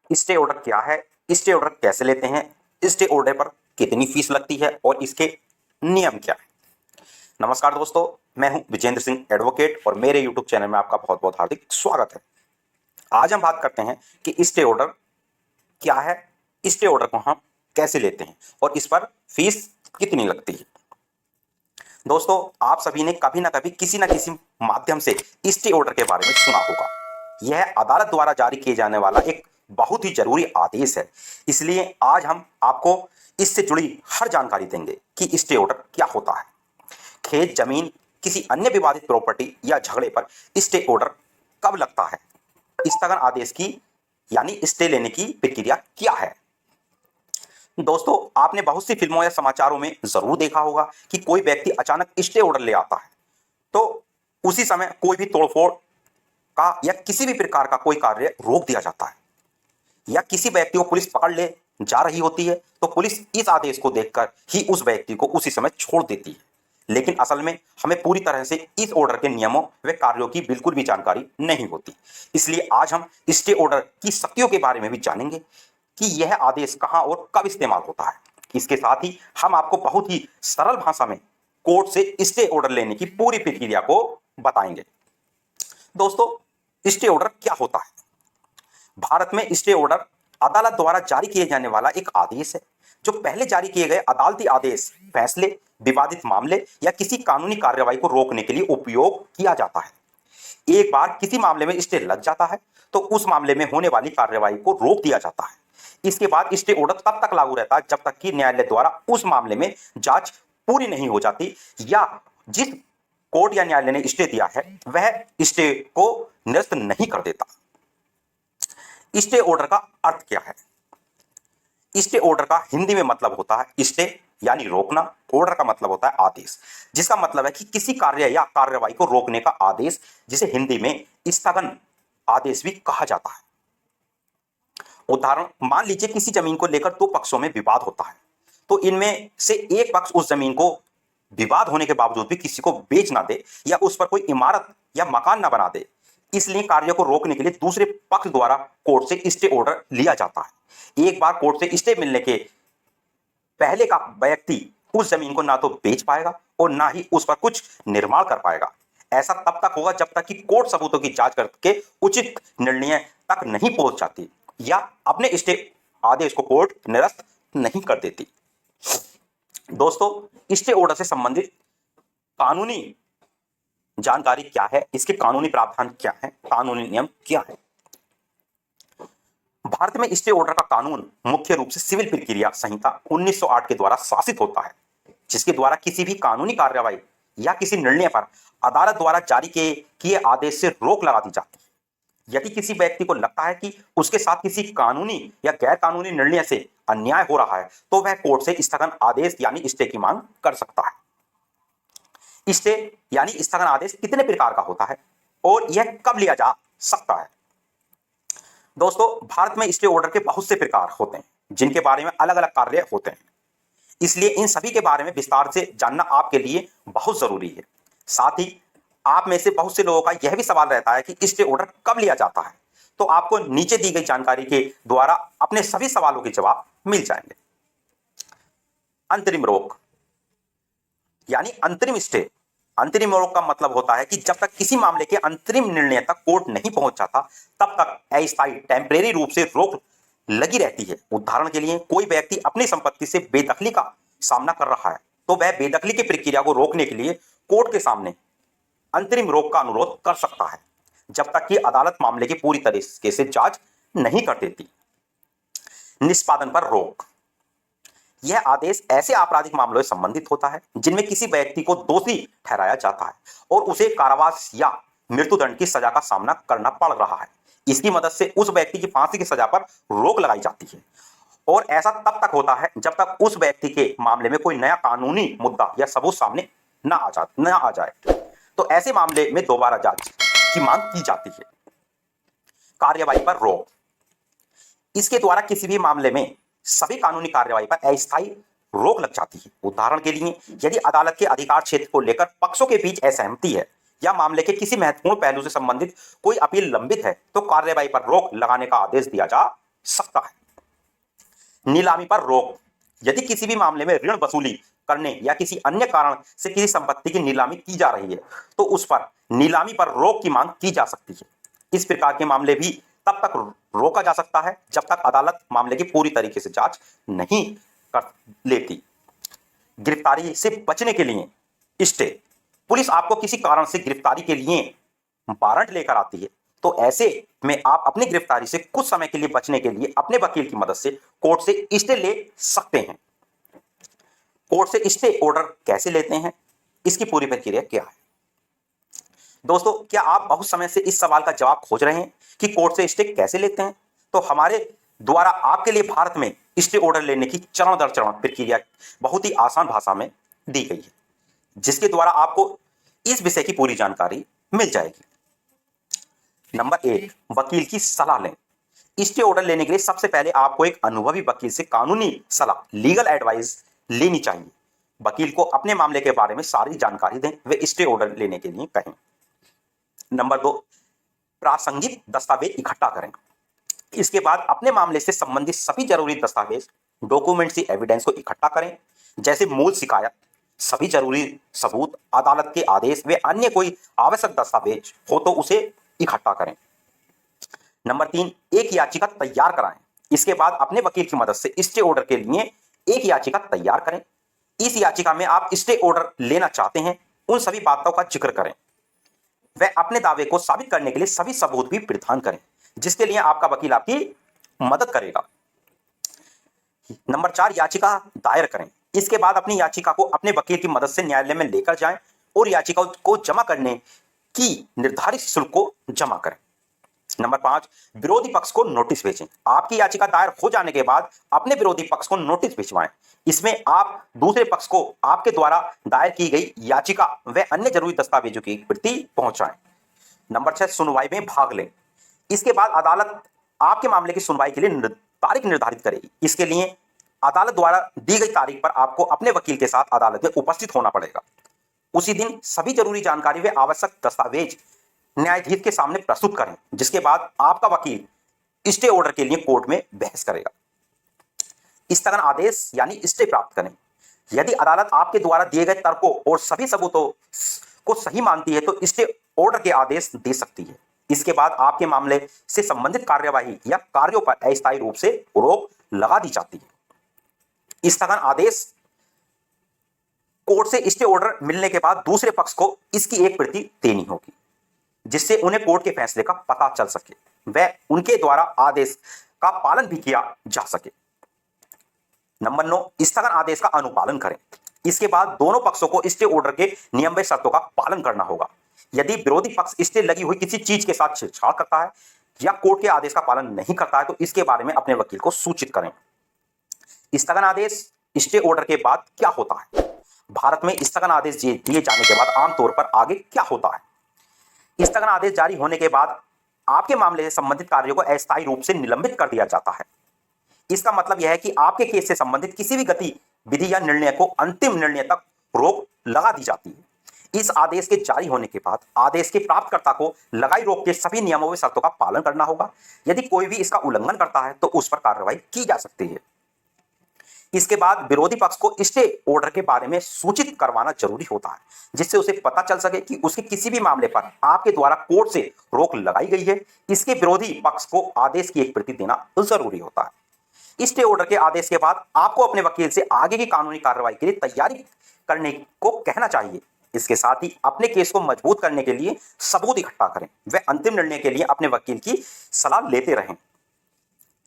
Stay order क्या है, stay order कैसे लेते हैं, स्टे ऑर्डर पर कितनी फीस लगती है और इसके नियम क्या है। नमस्कार दोस्तों, मैं हूं विजेंद्र सिंह एडवोकेट और मेरे यूट्यूब चैनल में आपका बहुत बहुत हार्दिक स्वागत है। आज हम बात करते हैं कि स्टे ऑर्डर क्या है, स्टे ऑर्डर को हम कैसे लेते हैं और इस पर फीस कितनी लगती है। दोस्तों, आप सभी ने कभी ना कभी किसी ना किसी माध्यम से स्टे ऑर्डर के बारे में सुना होगा। यह अदालत द्वारा जारी किए जाने वाला एक बहुत ही जरूरी आदेश है। इसलिए आज हम आपको इससे जुड़ी हर जानकारी देंगे कि स्टे ऑर्डर क्या होता है, खेत, जमीन, किसी अन्य विवादित प्रॉपर्टी या झगड़े पर स्टे ऑर्डर कब लगता है, स्थगन आदेश की यानी स्टे लेने की प्रक्रिया क्या है। दोस्तों, आपने बहुत सी फिल्मों या समाचारों में जरूर देखा होगा कि कोई व्यक्ति अचानक स्टे ऑर्डर ले आता है तो उसी समय कोई भी तोड़फोड़ का या किसी भी प्रकार का कोई कार्य रोक दिया जाता है, या किसी व्यक्ति को पुलिस पकड़ ले जा रही होती है तो पुलिस इस आदेश को देखकर ही उस व्यक्ति को उसी समय छोड़ देती है। लेकिन असल में हमें पूरी तरह से इस ऑर्डर के नियमों व कार्यों की बिल्कुल भी जानकारी नहीं होती। इसलिए आज हम स्टे ऑर्डर की शक्तियों के बारे में भी जानेंगे कि यह आदेश कहां और कब इस्तेमाल होता है। इसके साथ ही हम आपको बहुत ही सरल भाषा में कोर्ट से स्टे ऑर्डर लेने की पूरी प्रक्रिया को बताएंगे। दोस्तों, स्टे ऑर्डर क्या होता है? भारत में स्टे ऑर्डर अदालत द्वारा जारी किए जाने वाला एक आदेश है जो पहले जारी किए गए अदालती आदेश, फैसले, विवादित मामले या किसी कानूनी कार्रवाई को रोकने के लिए उपयोग किया जाता है। एक बार किसी मामले में स्टे लग जाता है तो उस मामले में होने वाली कार्रवाई को रोक दिया जाता है। इसके बाद स्टे ऑर्डर तब तक लागू रहता है जब तक कि न्यायालय द्वारा उस मामले में जांच पूरी नहीं हो जाती या जिस कोर्ट या न्यायालय ने स्टे दिया है वह स्टे को निरस्त नहीं कर देता। स्टे ऑर्डर का अर्थ क्या है? स्टे ऑर्डर का हिंदी में मतलब होता है स्टे यानी रोकना, ऑर्डर का मतलब होता है आदेश, जिसका मतलब है कि किसी कार्य या कार्रवाई को रोकने का आदेश, जिसे हिंदी में स्थगन आदेश भी कहा जाता है। उदाहरण, मान लीजिए किसी जमीन को लेकर दो पक्षों में विवाद होता है तो इनमें से एक पक्ष उस जमीन को विवाद होने के बावजूद भी किसी को बेच ना दे या उस पर कोई इमारत या मकान ना बना दे, इसलिए कार्य को रोकने के लिए दूसरे पक्ष द्वारा कोर्ट से स्टे ऑर्डर लिया जाता है। एक बार कोर्ट से स्टे मिलने के पहले का व्यक्ति उस जमीन को ना तो बेच पाएगा और ना ही उस पर कुछ निर्माण कर पाएगा। ऐसा तब तक होगा जब तक कि कोर्ट सबूतों की जांच करके उचित निर्णय तक नहीं पहुंच जाती या अपने स्टे आदेश को कोर्ट निरस्त नहीं कर देती। दोस्तों, स्टे ऑर्डर से संबंधित कानूनी जानकारी क्या है, इसके कानूनी प्रावधान क्या है, कानूनी नियम क्या है। भारत में स्टे ऑर्डर का कानून मुख्य रूप से सिविल प्रक्रिया संहिता 1908 के द्वारा शासित होता है, जिसके द्वारा किसी भी कानूनी कार्रवाई या किसी निर्णय पर अदालत द्वारा जारी किए आदेश से रोक लगा दी जाती है। यदि किसी व्यक्ति को लगता है कि उसके साथ किसी कानूनी या गैर कानूनी निर्णय से अन्याय हो रहा है तो वह कोर्ट से स्थगन आदेश यानी स्टे की मांग कर सकता है। स्टे यानी स्थगन आदेश कितने प्रकार का होता है और यह कब लिया जा सकता है? दोस्तों, भारत में स्टे ऑर्डर के बहुत से प्रकार होते हैं जिनके बारे में अलग अलग कार्य होते हैं, इसलिए इन सभी के बारे में विस्तार से जानना आपके लिए बहुत जरूरी है। साथ ही आप में से बहुत से लोगों का यह भी सवाल रहता है कि स्टे ऑर्डर कब लिया जाता है, तो आपको नीचे दी गई जानकारी के द्वारा अपने सभी सवालों के जवाब मिल जाएंगे। अंतरिम रोक यानी अंतरिम स्टे। अंतरिम रोक का मतलब होता है कि जब तक किसी मामले के अंतरिम निर्णय तक कोर्ट नहीं पहुंच जाता तब तक अस्थायी टेम्परेरी रूप से रोक लगी रहती है। उदाहरण के लिए, कोई व्यक्ति अपनी संपत्ति से बेदखली का सामना कर रहा है तो वह बेदखली की प्रक्रिया को रोकने के लिए कोर्ट के सामने अंतरिम रोक का अनुरोध कर सकता है जब तक कि अदालत मामले की पूरी तरीके से जांच नहीं कर देती। निष्पादन पर रोक। यह आदेश ऐसे आपराधिक मामलों से संबंधित होता है जिनमें किसी व्यक्ति को दोषी ठहराया जाता है और उसे कारावास या मृत्युदंड की सजा का सामना करना पड़ रहा है। इसकी मदद से उस व्यक्ति की फांसी की सजा पर रोक लगाई जाती है और ऐसा तब तक होता है जब तक उस व्यक्ति के मामले में कोई नया कानूनी मुद्दा या सबूत सामने न आ जाए, तो ऐसे मामले में दोबारा जांच की मांग की जाती है। कार्यवाही पर रोक। इसके द्वारा किसी भी मामले में सभी कानूनी कार्यवाही पर अस्थायी रोक लग जाती है। उदाहरण के लिए, यदि अदालत के अधिकार क्षेत्र को लेकर पक्षों के बीच असहमति है या मामले के किसी महत्वपूर्ण पहलू से संबंधित कोई अपील लंबित है तो कार्यवाही पर रोक लगाने का आदेश दिया जा सकता है। नीलामी पर रोक। यदि किसी भी मामले में ऋण वसूली करने या किसी अन्य कारण से किसी संपत्ति की नीलामी की जा रही है तो उस पर नीलामी पर रोक की मांग की जा सकती है। इस प्रकार के मामले भी तब तक रोका जा सकता है जब तक अदालत मामले की पूरी तरीके से जांच नहीं कर लेती। गिरफ्तारी से बचने के लिए स्टे। पुलिस आपको किसी कारण से गिरफ्तारी के लिए वारंट लेकर आती है तो ऐसे में आप अपनी गिरफ्तारी से कुछ समय के लिए बचने के लिए अपने वकील की मदद से कोर्ट से स्टे ले सकते हैं। कोर्ट से स्टे ऑर्डर कैसे लेते हैं, इसकी पूरी प्रक्रिया क्या है? दोस्तों, क्या आप बहुत समय से इस सवाल का जवाब खोज रहे हैं कि कोर्ट से स्टे कैसे लेते हैं? तो हमारे द्वारा आपके लिए भारत में स्टे ऑर्डर लेने की चरण दर चरण प्रक्रिया बहुत ही आसान भाषा में दी गई है, जिसके द्वारा आपको इस विषय की पूरी जानकारी मिल जाएगी। नंबर 1, वकील की सलाह लें। स्टे ऑर्डर लेने के लिए सबसे पहले आपको एक अनुभवी वकील से कानूनी सलाह, लीगल एडवाइस लेनी चाहिए। वकील को अपने मामले के बारे में सारी जानकारी दें, वे स्टे ऑर्डर लेने के लिए कहें। नंबर 2, प्रासंगिक दस्तावेज इकट्ठा करें। इसके बाद अपने मामले से संबंधित सभी जरूरी दस्तावेज, डॉक्यूमेंट्स, एविडेंस को इकट्ठा करें, जैसे मूल शिकायत, सभी जरूरी सबूत, अदालत के आदेश व अन्य कोई आवश्यक दस्तावेज हो तो उसे इकट्ठा करें। नंबर 3, एक याचिका तैयार कराएं। इसके बाद अपने वकील की मदद से स्टे ऑर्डर के लिए एक याचिका तैयार करें। इस याचिका में आप स्टे ऑर्डर लेना चाहते हैं उन सभी बातों का जिक्र करें। वह अपने दावे को साबित करने के लिए सभी सबूत भी प्रदान करें, जिसके लिए आपका वकील आपकी मदद करेगा। नंबर 4, याचिका दायर करें। इसके बाद अपनी याचिका को अपने वकील की मदद से न्यायालय में लेकर जाएं और याचिका को जमा करने की निर्धारित शुल्क को जमा करें। नंबर 5, विरोधी पक्ष को नोटिस भेजें। आपकी याचिका दायर हो जाने के बाद अपने विरोधी पक्ष को नोटिस भिजवाएं। इसमें आप दूसरे पक्ष को आपके द्वारा दायर की गई याचिका व अन्य जरूरी दस्तावेजों की प्रति पहुंचाएं। नंबर 6, सुनवाई में भाग लें। इसके बाद अदालत आपके मामले की सुनवाई के लिए तारीख निर्धारित करेगी। इसके लिए अदालत द्वारा दी गई तारीख पर आपको अपने वकील के साथ अदालत में उपस्थित होना पड़ेगा। उसी दिन सभी जरूरी जानकारी व आवश्यक दस्तावेज न्यायाधीश के सामने प्रस्तुत करें, जिसके बाद आपका वकील स्टे ऑर्डर के लिए कोर्ट में बहस करेगा। स्थगन आदेश यानी स्टे प्राप्त करें। यदि अदालत आपके द्वारा दिए गए तर्कों और सभी सबूतों को सही मानती है तो स्टे ऑर्डर के आदेश दे सकती है। इसके बाद आपके मामले से संबंधित कार्यवाही या कार्यों पर अस्थायी रूप से रोक लगा दी जाती है। स्थगन आदेश कोर्ट से स्टे ऑर्डर मिलने के बाद दूसरे पक्ष को इसकी एक प्रति देनी होगी, जिससे उन्हें कोर्ट के फैसले का पता चल सके व उनके द्वारा आदेश का पालन भी किया जा सके। नंबर 9, स्थगन आदेश का अनुपालन करें। इसके बाद दोनों पक्षों को स्टे ऑर्डर के नियम व शर्तों का पालन करना होगा। यदि विरोधी पक्ष स्टे लगी हुई किसी चीज के साथ छेड़छाड़ करता है या कोर्ट के आदेश का पालन नहीं करता है तो इसके बारे में अपने वकील को सूचित करें। स्थगन आदेश स्टे ऑर्डर के बाद क्या होता है? भारत में स्थगन आदेश दिए जाने के बाद आमतौर पर आगे क्या होता है? स्थगन आदेश जारी होने के बाद आपके मामले से संबंधित कार्यों को अस्थायी रूप से निलंबित कर दिया जाता है। इसका मतलब यह है कि आपके केस से संबंधित किसी भी गतिविधि या निर्णय को अंतिम निर्णय तक रोक लगा दी जाती है। इस आदेश के जारी होने के बाद आदेश के प्राप्तकर्ता को लगाई रोक के सभी नियमों व शर्तों का पालन करना होगा। यदि कोई भी इसका उल्लंघन करता है तो उस पर कार्रवाई की जा सकती है। इसके बाद विरोधी पक्ष को स्टे ऑर्डर के बारे में सूचित करवाना जरूरी होता है, जिससे उसे पता चल सके कि उसके किसी भी मामले पर आपके द्वारा कोर्ट से रोक लगाई गई है। इसके विरोधी पक्ष को आदेश की एक प्रति देना जरूरी होता है। स्टे ऑर्डर के आदेश के बाद आपको अपने वकील से आगे की कानूनी कार्रवाई के लिए तैयारी करने को कहना चाहिए। इसके साथ ही अपने केस को मजबूत करने के लिए सबूत इकट्ठा करें व अंतिम निर्णय के लिए अपने वकील की सलाह लेते रहें।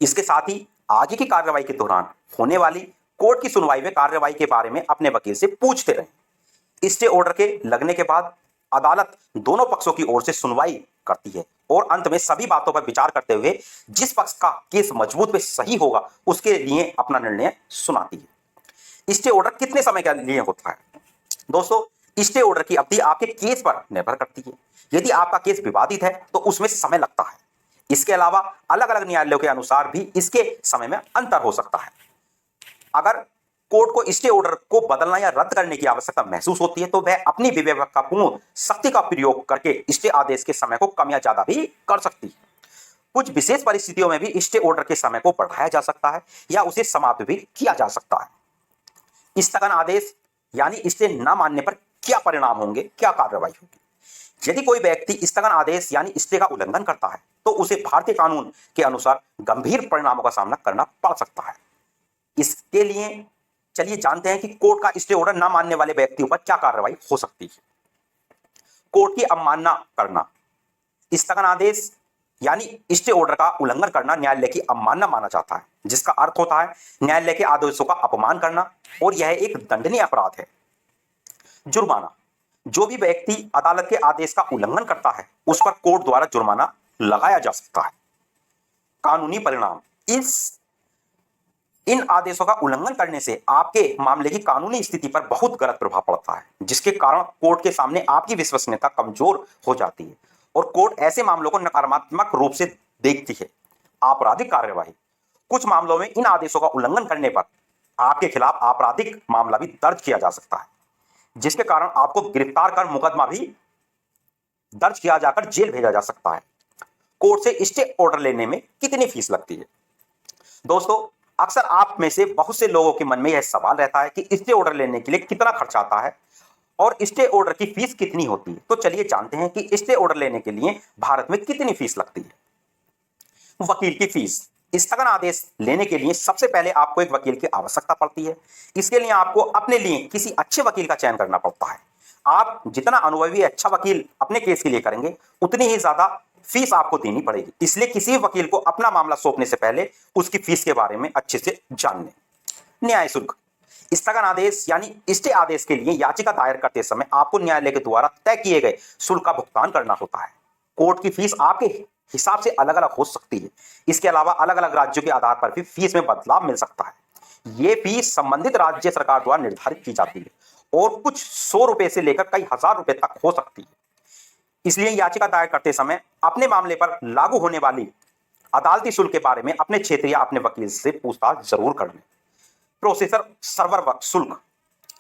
इसके साथ ही आगे की कार्रवाई के दौरान होने वाली कोर्ट की सुनवाई में कार्रवाई के बारे में अपने वकील से पूछते रहें। स्टे ऑर्डर के लगने के बाद अदालत दोनों पक्षों की ओर से सुनवाई करती है और अंत में सभी बातों पर विचार करते हुए जिस पक्ष का केस मजबूत व सही होगा उसके लिए अपना निर्णय सुनाती है। स्टे ऑर्डर कितने समय के लिए होता है? दोस्तों, स्टे ऑर्डर की अवधि आपके केस पर निर्भर करती है। यदि आपका केस विवादित है तो उसमें समय लगता है। इसके अलावा अलग अलग न्यायालयों के अनुसार भी इसके समय में अंतर हो सकता है। अगर कोर्ट को स्टे ऑर्डर को बदलना या रद्द करने की आवश्यकता महसूस होती है तो वह अपनी विवेकपूर्ण शक्ति का प्रयोग करके स्टे आदेश के समय को कम या ज्यादा भी कर सकती है। कुछ विशेष परिस्थितियों में भी स्टे ऑर्डर के समय को बढ़ाया जा सकता है या उसे समाप्त भी किया जा सकता है। स्थगन आदेश यानी स्टे न मानने पर क्या परिणाम होंगे, क्या कार्रवाई होगी। यदि कोई व्यक्ति स्थगन आदेश यानी स्टे का उल्लंघन करता है तो उसे भारतीय कानून के अनुसार गंभीर परिणामों का सामना करना पड़ सकता है। इसके लिए चलिए जानते हैं कि कोर्ट का स्टे ऑर्डर न मानने वाले व्यक्तियों पर क्या कार्रवाई हो सकती है। कोर्ट की अवमानना करना। स्थगन आदेश यानी स्टे ऑर्डर का उल्लंघन करना न्यायालय की अवमानना माना जाता है, जिसका अर्थ होता है न्यायालय के आदेशों का अपमान करना, और यह एक दंडनीय अपराध है। जुर्माना। जो भी व्यक्ति अदालत के आदेश का उल्लंघन करता है उस पर कोर्ट द्वारा जुर्माना लगाया जा सकता है। कानूनी परिणाम। इन आदेशों का उल्लंघन करने से आपके मामले की कानूनी स्थिति पर बहुत गलत प्रभाव पड़ता है, जिसके कारण कोर्ट के सामने आपकी विश्वसनीयता कमजोर हो जाती है और कोर्ट ऐसे मामलों को नकारात्मक रूप से देखती है। आपराधिक कार्यवाही। कुछ मामलों में इन आदेशों का उल्लंघन करने पर आपके खिलाफ आपराधिक मामला भी दर्ज किया जा सकता है, जिसके कारण आपको गिरफ्तार कर मुकदमा भी दर्ज किया जाकर जेल भेजा जा सकता है। कोर्ट से स्टे ऑर्डर लेने में कितनी फीस लगती है। दोस्तों, अक्सर आप में से बहुत से लोगों के मन में यह सवाल रहता है कि स्टे ऑर्डर लेने के लिए कितना खर्च आता है और स्टे ऑर्डर की फीस कितनी होती है। तो चलिए जानते हैं कि स्टे ऑर्डर लेने के लिए भारत में कितनी फीस लगती है। वकील की फीस। स्थगन आदेश लेने के लिए सबसे पहले आपको एक वकील की आवश्यकता पड़ती है। इसके लिए आपको अपने लिए किसी अच्छे वकील का चयन करना पड़ता है। आप जितना अनुभवी अच्छा वकील अपने केस के लिए करेंगे उतनी ही ज्यादा फीस आपको देनी पड़ेगी। इसलिए किसी वकील को अपना मामला सौंपने से पहले उसकी फीस के बारे में अच्छे से जान लें। न्याय शुल्क। स्थगन आदेश यानी स्टे आदेश के लिए याचिका दायर करते समय आपको न्यायालय के द्वारा तय किए गए शुल्क का भुगतान करना होता है। कोर्ट की फीस आपके हिसाब से अलग अलग हो सकती है। इसके अलावा अलग अलग राज्यों के आधार पर भी फीस में बदलाव मिल सकता है। ये फीस संबंधित राज्य सरकार द्वारा निर्धारित की जाती है और कुछ 100 रुपए से लेकर कई हजार रुपए तक हो सकती है। इसलिए याचिका दायर करते समय अपने मामले पर लागू होने वाली अदालती शुल्क के बारे में अपने क्षेत्र या अपने वकील से पूछताछ जरूर कर लें। प्रोसेसर सर्वर शुल्क।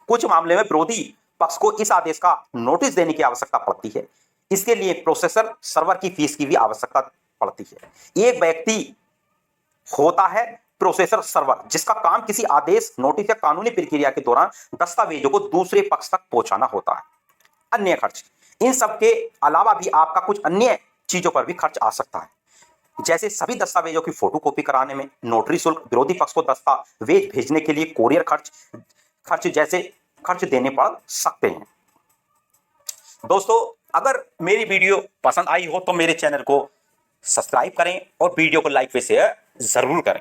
कुछ मामले में विरोधी पक्ष को इस आदेश का नोटिस देने की आवश्यकता पड़ती है। इसके लिए प्रोसेसर सर्वर की फीस की भी आवश्यकता पड़ती है। एक व्यक्ति होता है प्रोसेसर सर्वर, जिसका काम किसी आदेश, नोटिस या कानूनी प्रक्रिया के दौरान दस्तावेजों को दूसरे पक्ष तक पहुंचाना होता है। अन्य खर्च। इन सब के अलावा भी आपका कुछ अन्य चीजों पर भी खर्च आ सकता है, जैसे सभी दस्तावेजों की फोटोकॉपी कराने में नोटरी शुल्क, विरोधी पक्ष को दस्तावेज भेजने के लिए कोरियर खर्च जैसे खर्च देने पड़ सकते हैं। दोस्तों, अगर मेरी वीडियो पसंद आई हो तो मेरे चैनल को सब्सक्राइब करें और वीडियो को लाइक व शेयर जरूर करें।